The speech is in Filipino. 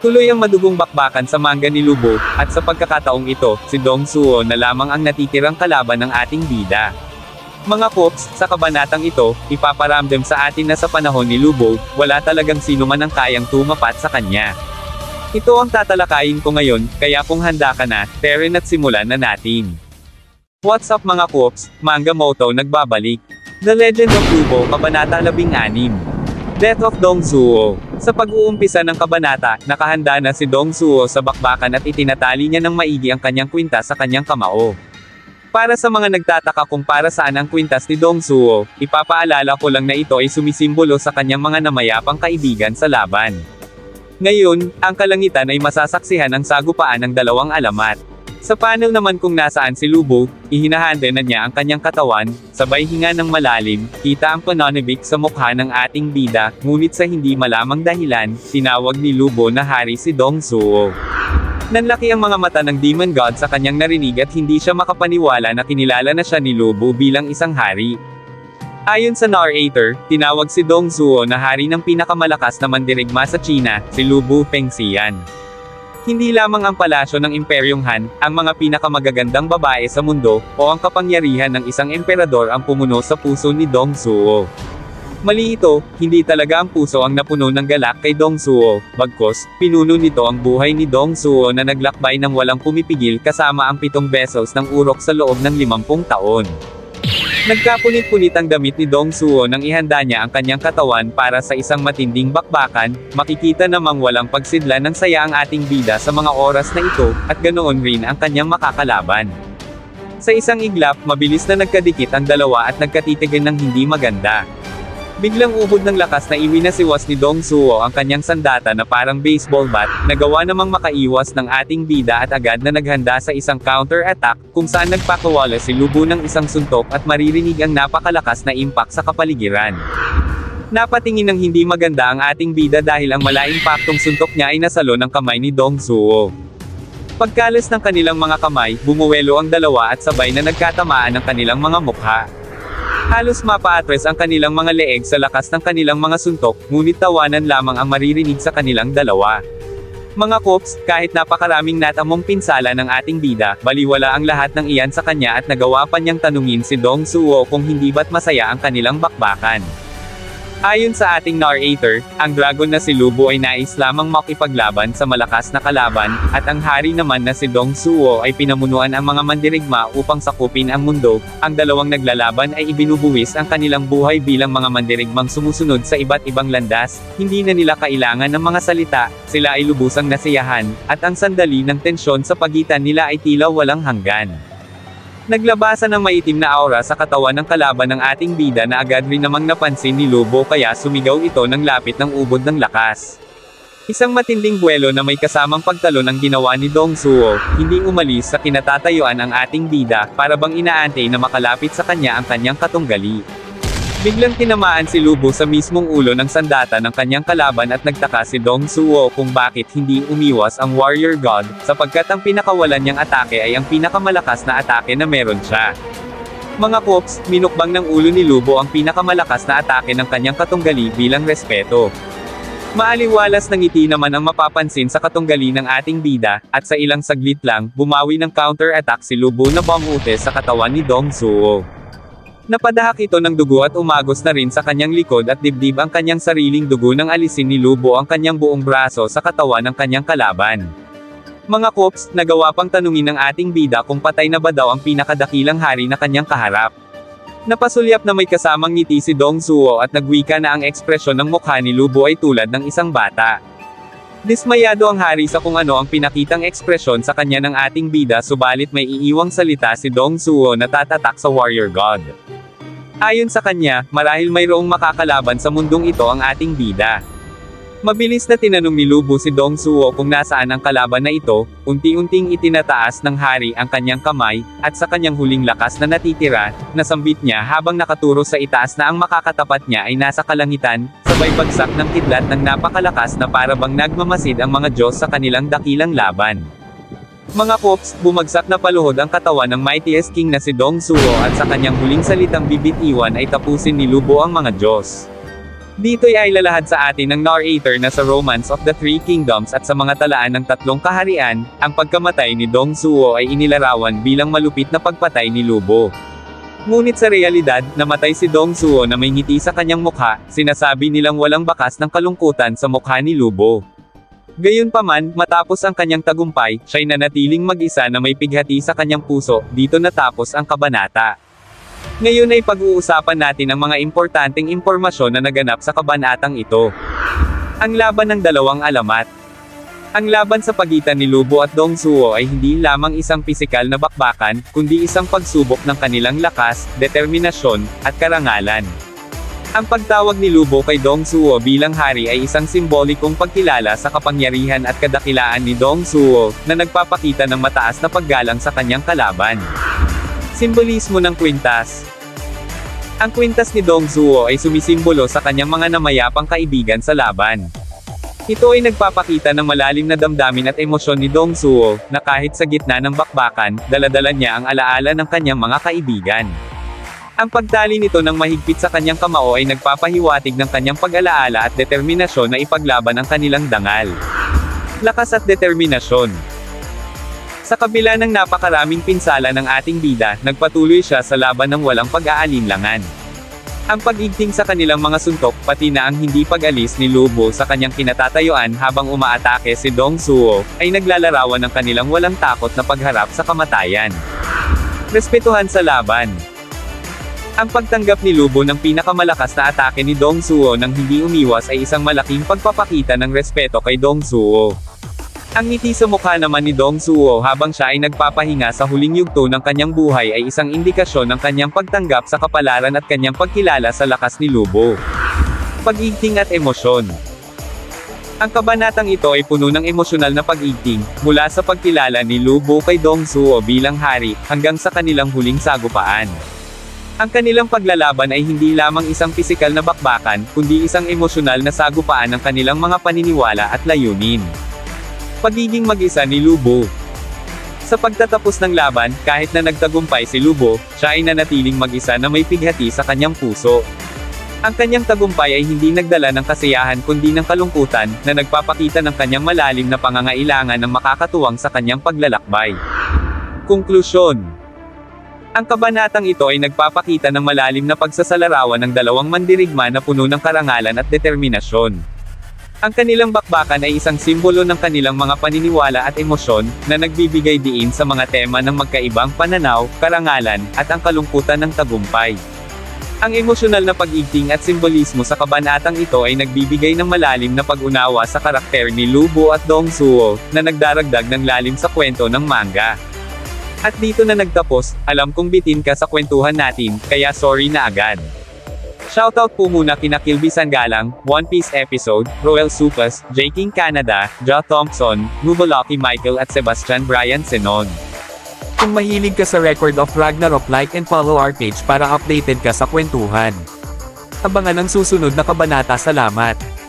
Tuloy ang madugong bakbakan sa manga ni Lubo, at sa pagkakataong ito, si Dong Suo na lamang ang natitirang kalaban ng ating bida. Mga Pops, sa kabanatang ito, ipaparamdam sa atin na sa panahon ni Lubo, wala talagang sino man ang kayang tumapat sa kanya. Ito ang tatalakayin ko ngayon, kaya kung handa ka na, tara na't simulan na natin. What's up mga Pops, Manga Moto nagbabalik. The Legend of Lubo, Kabanata 16. Death of Dong Suo. Sa pag-uumpisa ng kabanata, nakahanda na si Dong Suo sa bakbakan at itinatali niya ng maigi ang kanyang kwintas sa kanyang kamao. Para sa mga nagtataka kung para saan ang kwintas ni Dong Suo, ipapaalala ko lang na ito ay sumisimbolo sa kanyang mga namayapang kaibigan sa laban. Ngayon, ang kalangitan ay masasaksihan ang sagupaan ng dalawang alamat. Sa panel naman kung nasaan si Lubo, ihinahanda na niya ang kanyang katawan, sabay hinga ng malalim, kita ang pananabik sa mukha ng ating bida, ngunit sa hindi malamang dahilan, tinawag ni Lubo na hari si Dong Suo. Nanlaki ang mga mata ng Demon God sa kanyang narinig at hindi siya makapaniwala na kinilala na siya ni Lubo bilang isang hari. Ayon sa narrator, tinawag si Dong Suo na hari ng pinakamalakas na mandirigma sa China, si Lubo Fengxian. Hindi lamang ang palasyo ng Imperyong Han, ang mga pinakamagagandang babae sa mundo, o ang kapangyarihan ng isang emperador ang pumuno sa puso ni Dong Suo. Mali ito, hindi talaga ang puso ang napuno ng galak kay Dong Suo, bagkus, pinuno nito ang buhay ni Dong Suo na naglakbay ng walang pumipigil kasama ang 7 vessels ng urok sa loob ng 50 taon. Nagkapunit-punit ang damit ni Dong Suo nang ihanda niya ang kanyang katawan para sa isang matinding bakbakan, makikita namang walang pagsidla ng saya ang ating bida sa mga oras na ito, at ganoon rin ang kanyang makakalaban. Sa isang iglap, mabilis na nagkadikit ang dalawa at nagkatitigan ng hindi maganda. Biglang ubod ng lakas na iwinasiwas ni Dong Suo ang kanyang sandata na parang baseball bat, nagawa namang makaiwas ng ating bida at agad na naghanda sa isang counter-attack, kung saan nagpakawala si Lubo ng isang suntok at maririnig ang napakalakas na impact sa kapaligiran. Napatingin ng hindi maganda ang ating bida dahil ang malaimpaktong suntok niya ay nasalo ng kamay ni Dong Suo. Pagkalas ng kanilang mga kamay, bumuwelo ang dalawa at sabay na nagkatamaan ng kanilang mga mukha. Halos mapaatres ang kanilang mga leeg sa lakas ng kanilang mga suntok, ngunit tawanan lamang ang maririnig sa kanilang dalawa. Mga Pops, kahit napakaraming natamong pinsala ng ating bida, baliwala ang lahat ng iyan sa kanya at nagawa pa niyang tanungin si Dong Suo kung hindi ba't masaya ang kanilang bakbakan. Ayon sa ating narrator, ang dragon na si Lubo ay nais lamang makipaglaban sa malakas na kalaban, at ang hari naman na si Dong Suo ay pinamunuan ang mga mandirigma upang sakupin ang mundo. Ang dalawang naglalaban ay ibinubuwis ang kanilang buhay bilang mga mandirigmang sumusunod sa iba't ibang landas, hindi na nila kailangan ng mga salita, sila ay lubusang nasiyahan, at ang sandali ng tensyon sa pagitan nila ay tila walang hanggan. Naglabasan ng maitim na aura sa katawan ng kalaban ng ating bida na agad rin namang napansin ni Lubo kaya sumigaw ito ng lapit ng ubod ng lakas. Isang matinding buwelo na may kasamang pagtalon ang ginawa ni Dong Suo, hindi umalis sa kinatatayuan ang ating bida, para bang inaantay na makalapit sa kanya ang kanyang katunggali. Biglang tinamaan si Lubo sa mismong ulo ng sandata ng kanyang kalaban at nagtaka si Dong Suo kung bakit hindi umiwas ang Warrior God, sapagkat ang pinakawalan niyang atake ay ang pinakamalakas na atake na meron siya. Mga Pops, minukbang ng ulo ni Lubo ang pinakamalakas na atake ng kanyang katunggali bilang respeto. Maaliwalas ng ngiti naman ang mapapansin sa katunggali ng ating bida, at sa ilang saglit lang, bumawi ng counter-attack si Lubo na bumute sa katawan ni Dong Suo. Napadahak ito ng dugo at umagos na rin sa kanyang likod at dibdib ang kanyang sariling dugo nang alisin ni Lubo ang kanyang buong braso sa katawan ng kanyang kalaban. Mga Pops, nagawa pang tanungin ng ating bida kung patay na ba daw ang pinakadakilang hari na kanyang kaharap. Napasulyap na may kasamang ngiti si Dong Suo at nagwika na ang ekspresyon ng mukha ni Lubo ay tulad ng isang bata. Dismayado ang hari sa kung ano ang pinakitang ekspresyon sa kanya ng ating bida, subalit may iiwang salita si Dong Suo na tatatak sa Warrior God. Ayon sa kanya, marahil mayroong makakalaban sa mundong ito ang ating bida. Mabilis na tinanong ni Lubo si Dong Suo kung nasaan ang kalaban na ito, unti-unting itinataas ng hari ang kanyang kamay, at sa kanyang huling lakas na natitira, nasambit niya habang nakaturo sa itaas na ang makakatapat niya ay nasa kalangitan, sabay bagsak ng kidlat ng napakalakas na para bang nagmamasid ang mga Diyos sa kanilang dakilang laban. Mga Pops, bumagsak na paluhod ang katawan ng mightiest king na si Dong Suo at sa kanyang huling salitang bibitiwan ay tapusin ni Lubo ang mga Diyos. Dito'y ay lalahad sa atin ng narrator na sa Romance of the Three Kingdoms at sa mga talaan ng tatlong kaharian, ang pagkamatay ni Dong Suo ay inilarawan bilang malupit na pagpatay ni Lubo. Ngunit sa realidad, namatay si Dong Suo na may ngiti sa kanyang mukha, sinasabi nilang walang bakas ng kalungkutan sa mukha ni Lubo. Gayunpaman, matapos ang kanyang tagumpay, siya'y nanatiling mag-isa na may pighati sa kanyang puso, dito natapos ang kabanata. Ngayon ay pag-uusapan natin ang mga importanteng impormasyon na naganap sa kabanatang ito. Ang laban ng dalawang alamat. Ang laban sa pagitan ni Lubo at Dong Suo ay hindi lamang isang pisikal na bakbakan, kundi isang pagsubok ng kanilang lakas, determinasyon, at karangalan. Ang pagtawag ni Lubo kay Dong Suo bilang hari ay isang simbolikong pagkilala sa kapangyarihan at kadakilaan ni Dong Suo, na nagpapakita ng mataas na paggalang sa kanyang kalaban. Simbolismo ng kwintas. Ang kwintas ni Dong Suo ay sumisimbolo sa kanyang mga namayapang kaibigan sa laban. Ito ay nagpapakita ng malalim na damdamin at emosyon ni Dong Suo, na kahit sa gitna ng bakbakan, dala-dala niya ang alaala ng kanyang mga kaibigan. Ang pagtali nito ng mahigpit sa kanyang kamao ay nagpapahiwatig ng kanyang pag-alaala at determinasyon na ipaglaban ang kanilang dangal. Lakas at determinasyon. Sa kabila ng napakaraming pinsala ng ating bida, nagpatuloy siya sa laban ng walang pag-aalinlangan. Ang pag-igting sa kanilang mga suntok, pati na ang hindi pag-alis ni Lubo sa kanyang kinatatayuan habang umaatake si Dong Suo, ay naglalarawan ng kanilang walang takot na pagharap sa kamatayan. Respetuhan sa laban. Ang pagtanggap ni Lubo ng pinakamalakas na atake ni Dong Suo nang hindi umiwas ay isang malaking pagpapakita ng respeto kay Dong Suo. Ang ngiti sa mukha naman ni Dong Suo habang siya ay nagpapahinga sa huling yugto ng kanyang buhay ay isang indikasyon ng kanyang pagtanggap sa kapalaran at kanyang pagkilala sa lakas ni Lubo. Pag-igting at emosyon. Ang kabanatang ito ay puno ng emosyonal na pag-igting, mula sa pagkilala ni Lubo kay Dong Suo bilang hari, hanggang sa kanilang huling sagupaan. Ang kanilang paglalaban ay hindi lamang isang pisikal na bakbakan, kundi isang emosyonal na sagupaan ng kanilang mga paniniwala at layunin. Pagiging mag-isa ni Lubo. Sa pagtatapos ng laban, kahit na nagtagumpay si Lubo, siya ay nanatiling mag-isa na may pighati sa kanyang puso. Ang kanyang tagumpay ay hindi nagdala ng kasiyahan kundi ng kalungkutan, na nagpapakita ng kanyang malalim na pangangailangan ng makakatuwang sa kanyang paglalakbay. Konklusyon. Ang kabanatang ito ay nagpapakita ng malalim na pagsasalarawan ng dalawang mandirigma na puno ng karangalan at determinasyon. Ang kanilang bakbakan ay isang simbolo ng kanilang mga paniniwala at emosyon, na nagbibigay diin sa mga tema ng magkaibang pananaw, karangalan, at ang kalungkutan ng tagumpay. Ang emosyonal na pag-igting at simbolismo sa kabanatang ito ay nagbibigay ng malalim na pag-unawa sa karakter ni Lubo at Dong Suo, na nagdaragdag ng lalim sa kwento ng manga. At dito na nagtapos, alam kong bitin ka sa kwentuhan natin, kaya sorry na agad. Shoutout po muna kina Kilby Sangalang, One Piece Episode, Roel Supas, J. King Canada, Ja Thompson, Nubaloki Michael at Sebastian Brian Senon. Kung mahilig ka sa Record of Ragnarok, like and follow our page para updated ka sa kwentuhan. Abangan ang susunod na kabanata. Salamat!